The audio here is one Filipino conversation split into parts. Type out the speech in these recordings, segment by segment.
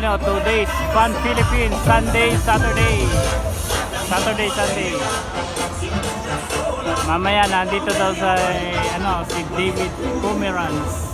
Filipino, 2 days. Fun Philippines, Sunday, Saturday. Saturday, Sunday. Mamaya nandito daw sa si David Pomeranz.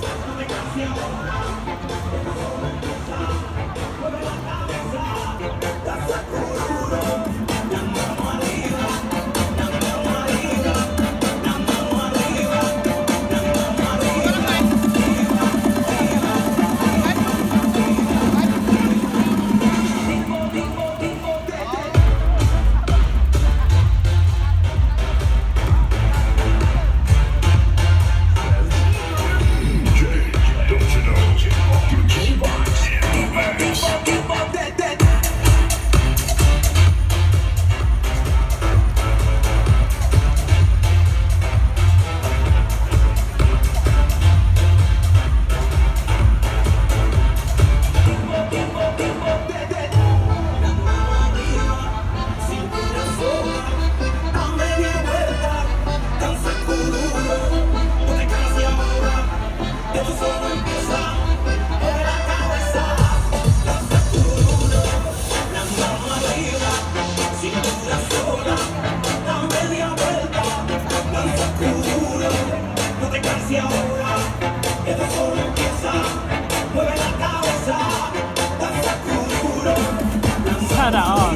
Sana all.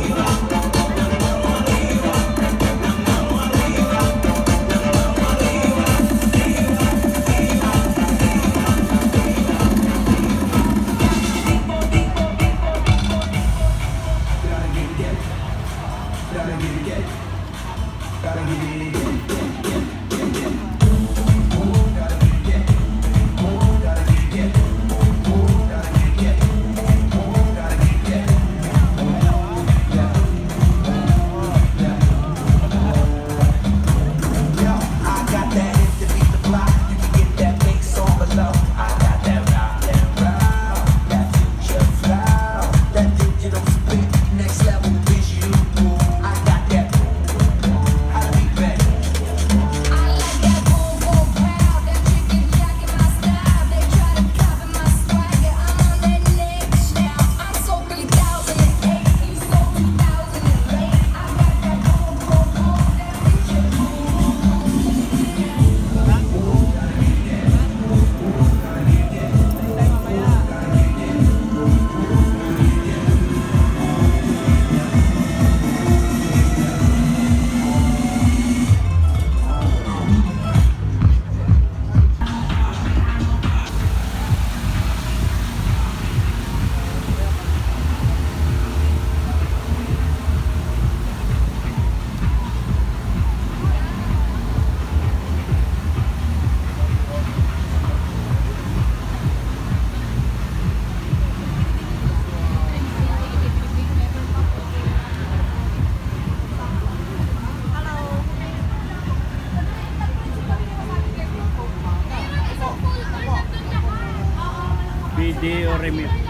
Video remit. Dito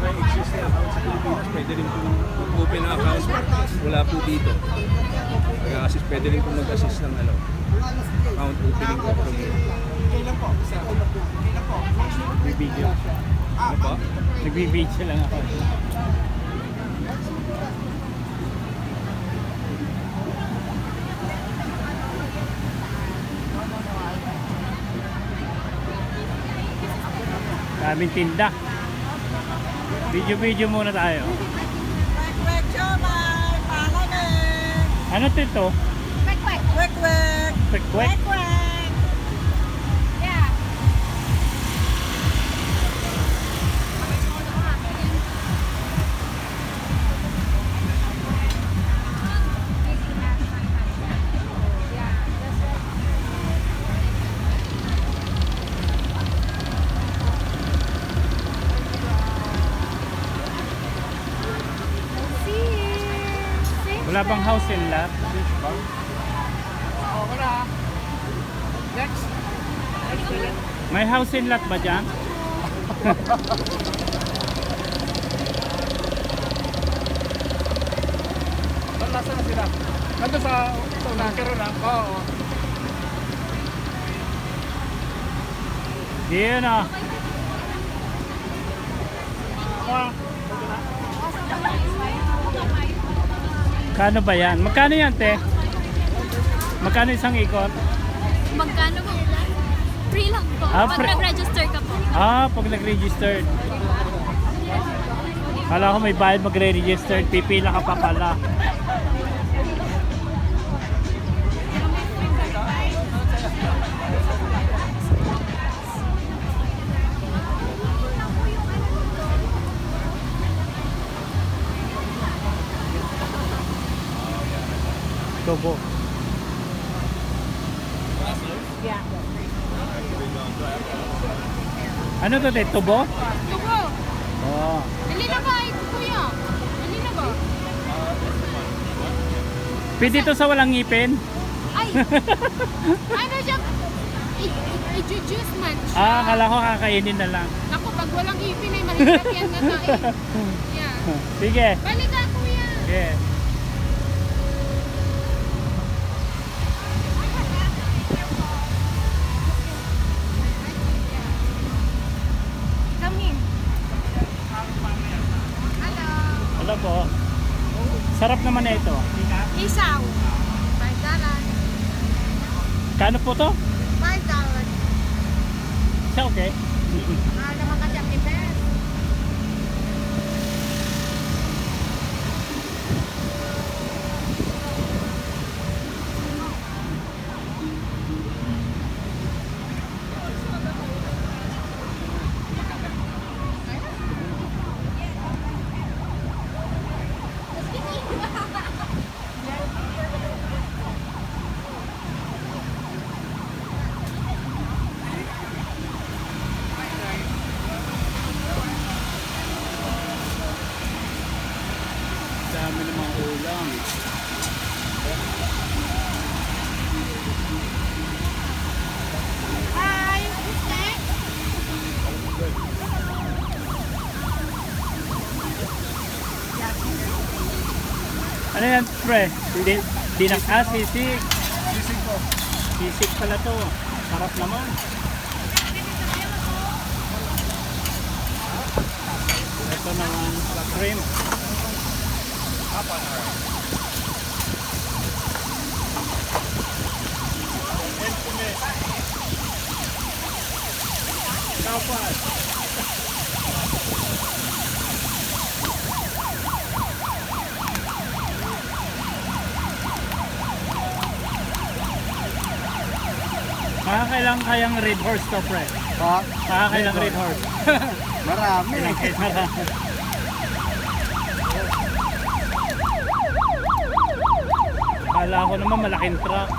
kayo existing account sa Pilipinas, pwede rin po open na account. Wala po dito. Nag-assist, pwede rin po mag-assist ng account opening po from here. Nagbibideo. Ano pa? Nagbibideo lang ako. Daming tinda. Video muna tayo. Ano ito? Kwek-kwek. Yeah. Wala bang house in lot? Wala. Next. May house in lot ba dyan? Nasaan na sila? Nandun sa nakero na? Oo. Diyan ah. Kano ba yan? Magkano yan, te? Magkano isang ikot? Magkano po? Free lang po. Ah, Pag free. nag-register ka po. Pag nag-registered. Kala ko may bayad magre-registered, pipila ka pa pala. Tubo. Ano to, te? Tubo? Tubo! Oo. Dali na ba? Kuya? Dali na ba? Pwede to sa walang ngipin? Ay! Ano siya? I-juice man siya. Kala ko kakainin na lang. Naku, pag walang ipin ay mahirap yan na to eh. Yeah. Sige. Balik ka, kuya. Sige. Come in. Hello. Alam po. Sarap naman na ito. Isaw. $5. Kano po to? $5. Siya okay? Mahal naman kasi ang ipin. Dami namang ulam. Hi. Who's that? Ano yan, pre? Sisig. Sisig po. Sisig pala to. Sarap naman. Ito naman, shrimp. Kapas. Makakailang kayang red horse to, pre? Ha? Makakailang red horse? Marami. Akala ko naman malaking truck.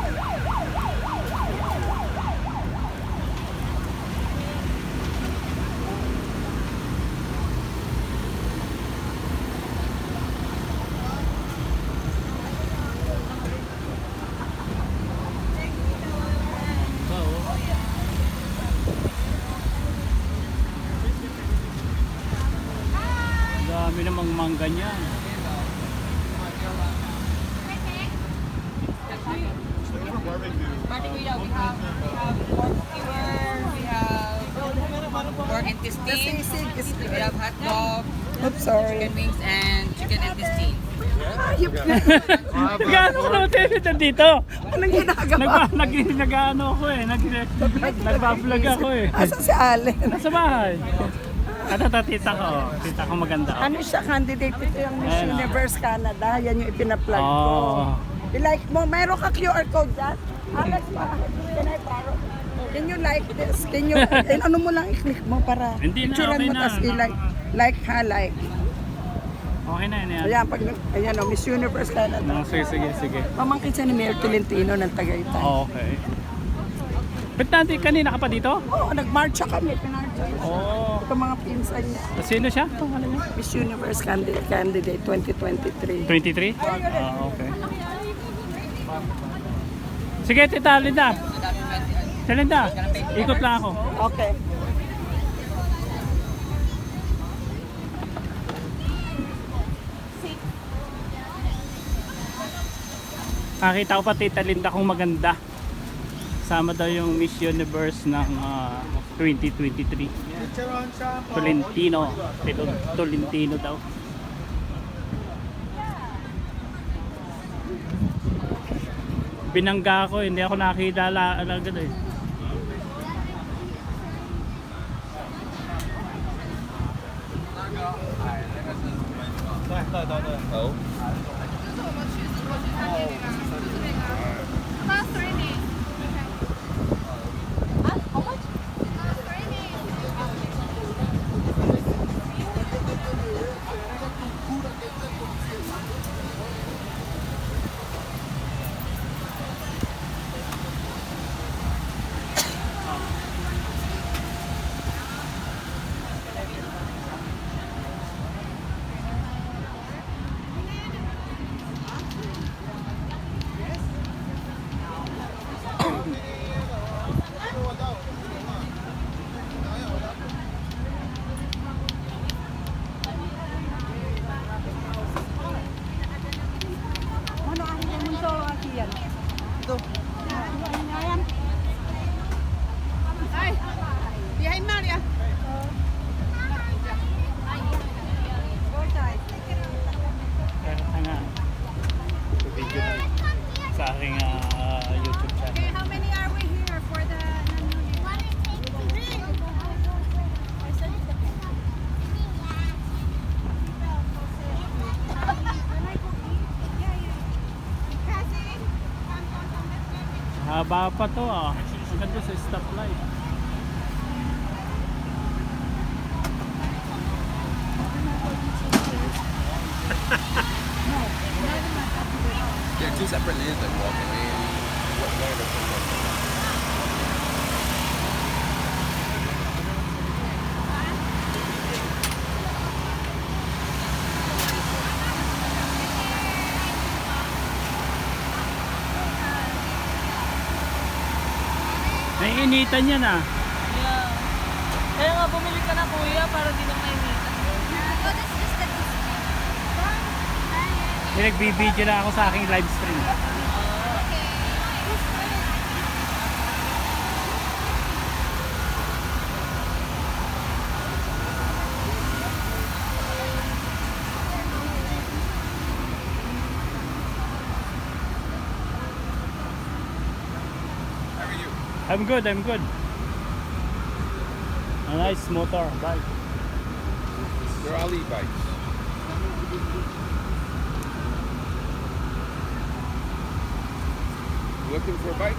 Dami namang mangga niyan. Barbecue, yeah, we have pork skewer, we have pork intestine, we have hot dog, Oops, sorry. chicken wings, and chicken intestine. Gaano ko naman tayo dito? Anong ginagawa? Nag-ano ako eh. Nagbablog ako eh. Asa si Allen? Nasa bahay. Ano to, tita ko? Tita ko maganda. Ano siya, candidate ito yung Miss Ayan, Universe Canada. Yan yung ipina-plug ko. Oh. I-like mo. Mayroon ka QR code dyan? Alex, can I borrow? Can you like this? Can you, ano mo lang i-click mo para Hindi na, picturean okay mo na. tas i-like. Like ha, like. Okay na yan. Ayan, pag, ayan o, Miss Universe Canada. Sige. Pamangkin siya ni Mayor Tolentino ng Tagaytay. Okay. Ba't natin kanina ka pa dito? Oo, nag-marcha kami. Pinarcha. Oo. Ito mga pinsan niya. Sino siya? Pangalan niya? Miss Universe Candidate 2023. 23? Okay. Sige, tita Linda. Tita Linda, ikot lang ako. Okay. Nakita ko pa tita Linda kung maganda. Sama daw yung Miss Universe ng 2023. Tolentino. Tolentino daw. Binangga ako, hindi ako nakilala agad eh. Oh. Cost really. How much? Cost really. Ano ang munso akiyan? Ay, behind Maria. Kaya nga, video na sa aking YouTube channel. Okay, how many are we here for the Haba pa to ah. Hanggang doon sa stoplight. Yeah, two separate lanes like walking in. Naiinitan yan ah. Yeah. Kaya nga, bumili ka na kuya para di na mainitan. Nagbibideo na ako sa aking live stream. I'm good, I'm good. A nice motor bike. They're all e-bikes. Looking for a bike?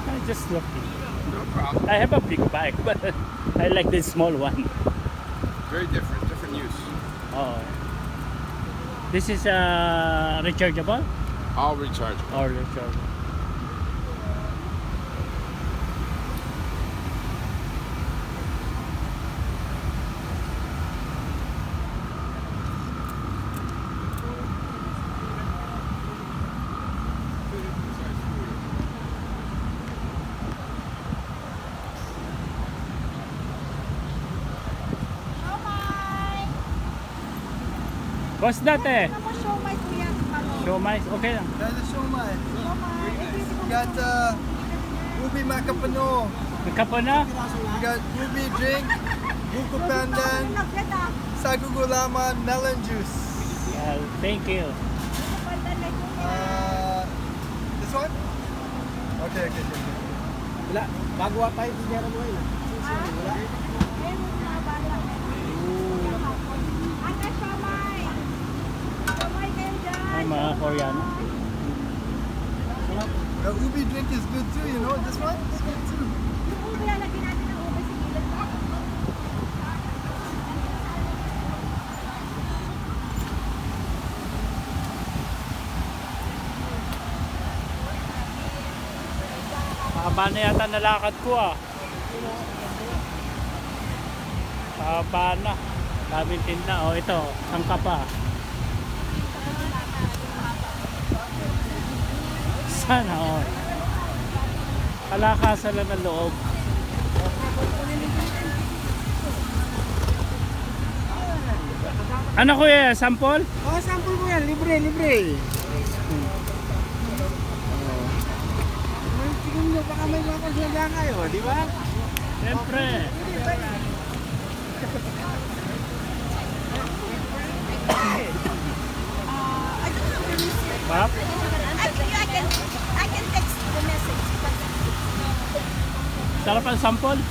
I just looking. No problem. I have a big bike, but I like this small one. Very different use. Oh. This is rechargeable All rechargeable. or rechargeable? What's that eh? Siomay kuya. Siomay? Okay lang. That's a siomai. We got ubi makapano. Nagkapo na? We got ubi drink, buko pandan, sagu gulaman, melon juice. Yeah, thank you. This one? Okay. Wala, bago tayo bigyan mo yun. Wala. Ay, mga Koreano. The ubi drink is good too, you know. This one is good too. Haba na yata nalakad ko ah. Haba na. Daming tinda. O ito, sangka pa. Sana all. Kalakasan lang ng loob. Ano kuya? Sample? Oh, sample mo yan. Libre. Tingnan nyo, baka may mga konsyenda kayo, di ba? Siyempre. I don't have your message. Pap? I can text the message. Sarap ang sample.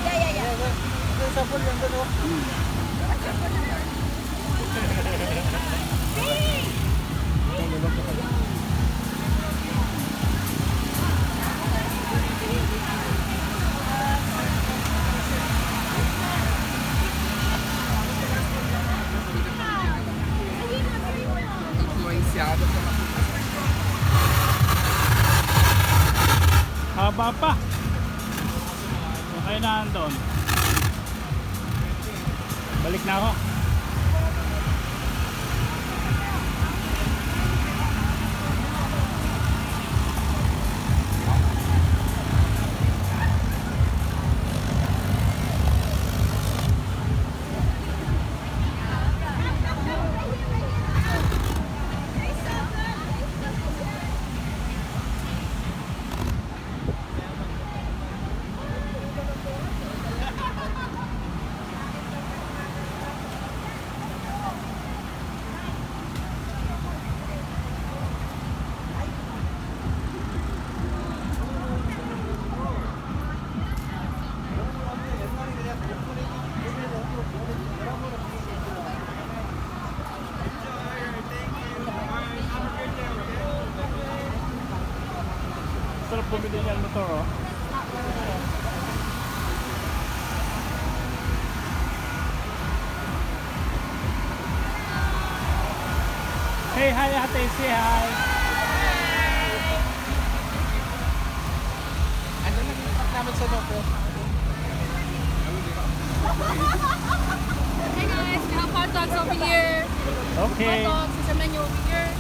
Yeah. Influensyado sa mga Haba pa. Okay na doon. Balik na ako. Sarap bumili niyan motor, oh. Hey, hi ate, say hi. Ano lang yung namin sa Nopo? Hey guys, we have hot dogs over here. Okay. Hot dogs, there's a menu over here.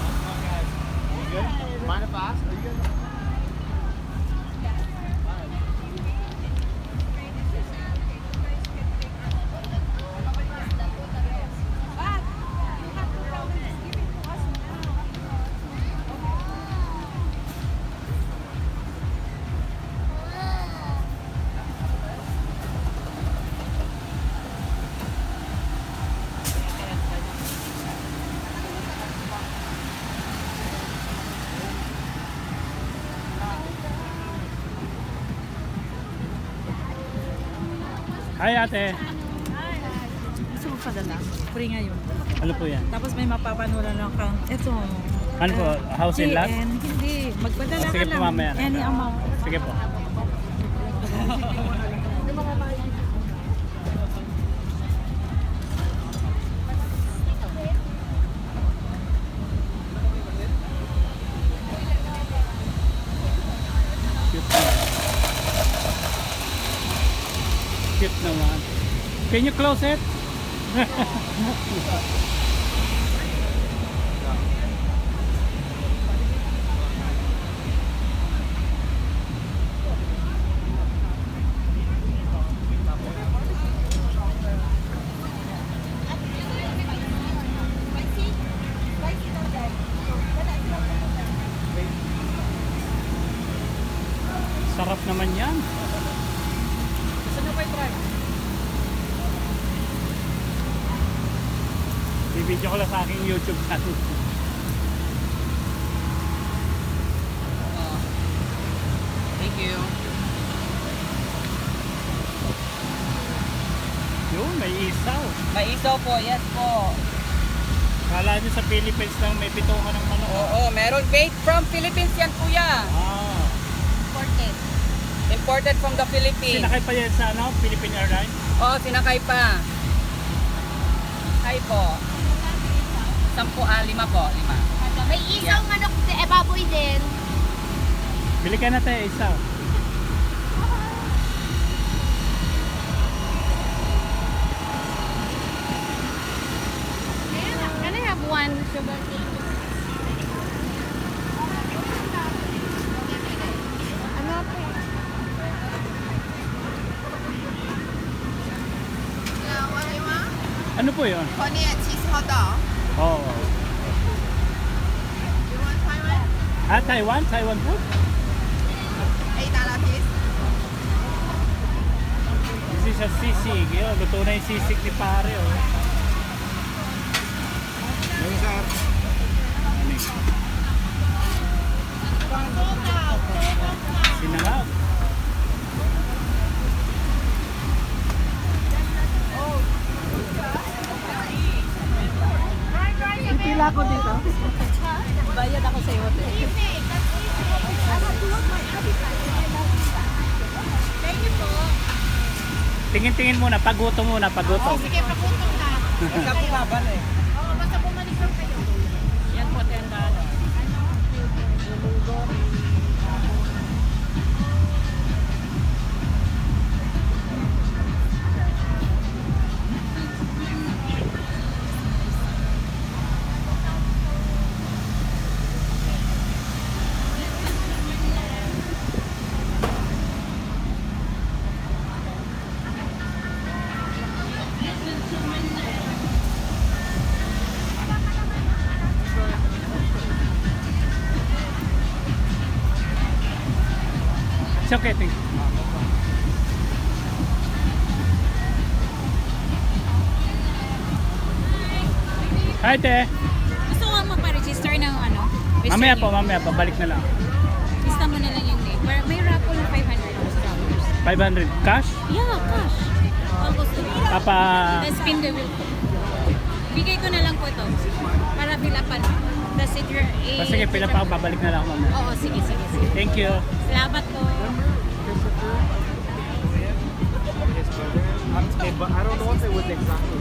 Mind if I ask? Are you guys? Hi ate. Gusto mo padala? Free ngayon. Ano po yan? Tapos may mapapanood lang kang, eto. Ano po? House in lot? JN. Hindi. Magpadala Sige ka po, lang. mamaya. Any amount. Sige po. Cute naman. Cute naman. Can you close it? Sarap naman yan. Gusto nyo pa i-try? Bibidyo ko lang sa aking YouTube channel. Thank you. Yun, may isaw. May isaw po, yes po. Kala nyo sa Philippines lang may bituhan ng manok. Oo, meron. Wait, from Philippines yan, kuya. Ah. Imported. Imported from the Philippines. Sinakay pa yan sa ano, Philippine Airlines? Oo, sinakay pa. Hi po. 5 po, 5 po, 5. May isaw manok, baboy din. Bili ka na tayo isaw. Can I have one sugar cake? Ano po? Ano po yun? Honey and cheese hot dog. Oo. Oh. You want Taiwan? Ah, Taiwan? Taiwan food? $8 piece. din sa sisig. Yun, luto na yung sisig ni pare. Oh. Yung sir. Sinangag. Pila ko dito. Bayad ako sa yote. Thank you po. Tingin-tingin muna, pagutom muna, pagutom. Sige, pagutom na. Basta bumabal eh. Oo, basta bumalik lang kayo. Yan po, $10. It's okay, thank you. Hi, te. Gusto ko magpa-register ng ano? Mamaya po, balik na lang. Lista mo na lang yung name. May raffle ng $500. 500 cash? Yeah, cash. Almost to me. Papa, Let's spin the wheel. Bigay ko na lang po ito. Para filapan. That's it, your oh, sige, pila pa ako, babalik na lang ako mamaya. Oo, sige. Thank you. Salamat po. But I don't know if it was exactly.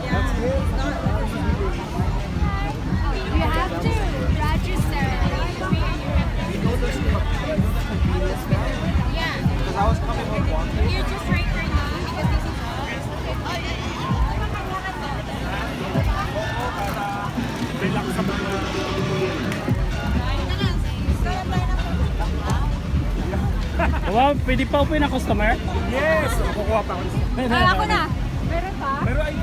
That's his. You have to register. Yeah. Because I was coming home walking. You're just right now because this is Wow, pwede pa upuin ang customer? Yes! Kukuha pa ako. ako na. Meron pa? Pero ay,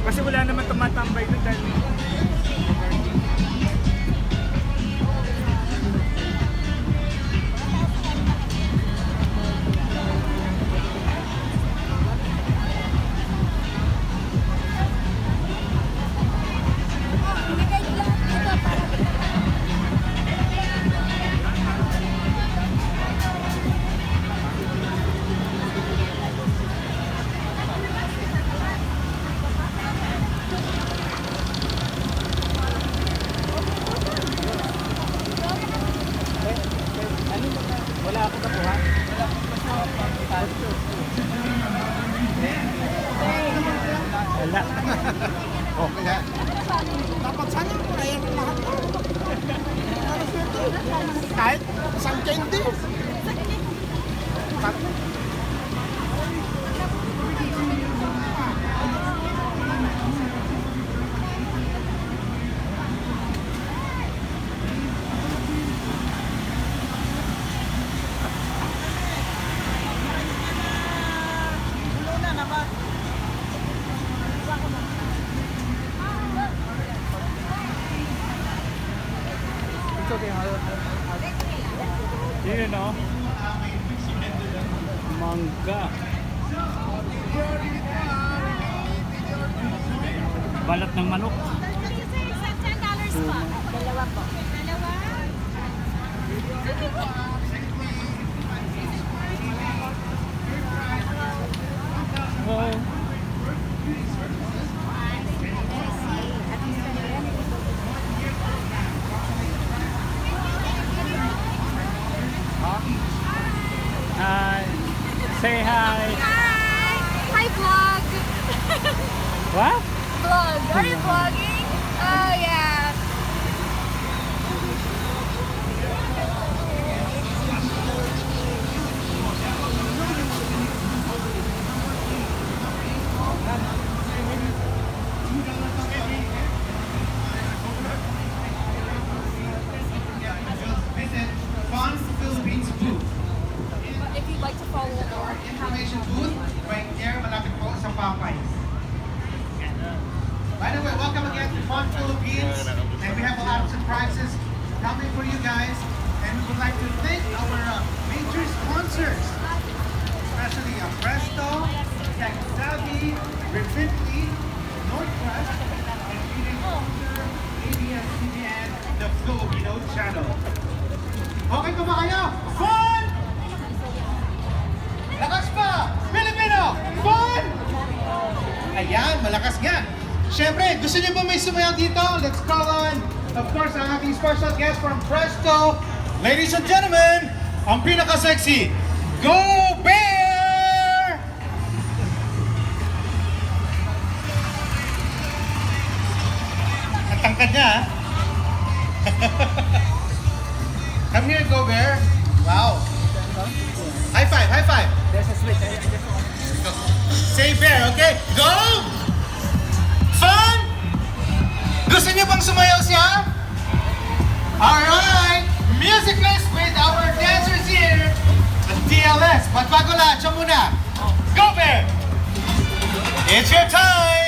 kasi wala naman tumatambay doon dahil wala ako nakuha. Wala. Oh, kaya. Dapat sana kaya ng lahat. Kahit isang candy. Yun, no? Mangga. Balat ng manok. $10 pa. Dalawa po. Dalawa? Sige po. Wow. Hi. Say hi. Hi, vlog. What? Vlog. Are you vlogging? Oh, yeah. Visit Fun Philippines booth. If you'd like to follow along. Information booth right there, malapit po sa Popeyes. By the way, welcome again to Fun Philippines, and we have a lot of surprises coming for you guys. And we would like to thank our major sponsors, especially Presto, Tech Savvy, Refinity, Northwest, and leading sponsor, ABS-CBN, the Filipino Channel. Okay pa ba kayo? Fun! Lakas pa! Filipino! Fun! Ayan, malakas nga. Siyempre, gusto niyo ba may sumayaw dito? Let's call on, of course, ang ating special guest from Presto. Ladies and gentlemen, ang pinaka-sexy, Go Bear! Ang tangkad niya, ha? Come here, Go Bear. Wow. High five, high five. There's a switch. Say bear, okay? Go! Fun? Gusto niyo bang sumayaw siya? Alright! Music list with our dancers here. The TLS. But bago lahat, siya muna. Go Bear! It's your time!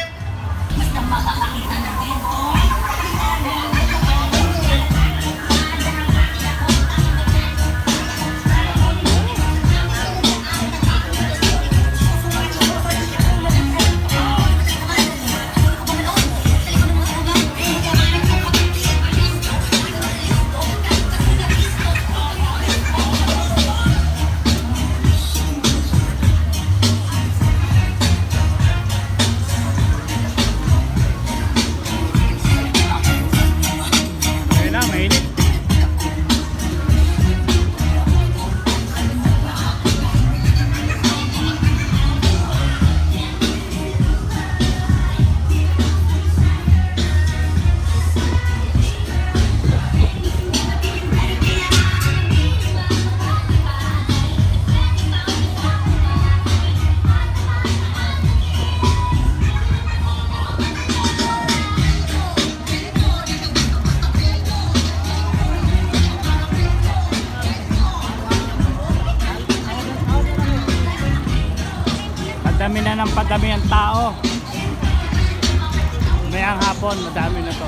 Ayun na, mainit. Padami na ng padami ang tao. Mayang hapon, madami na to.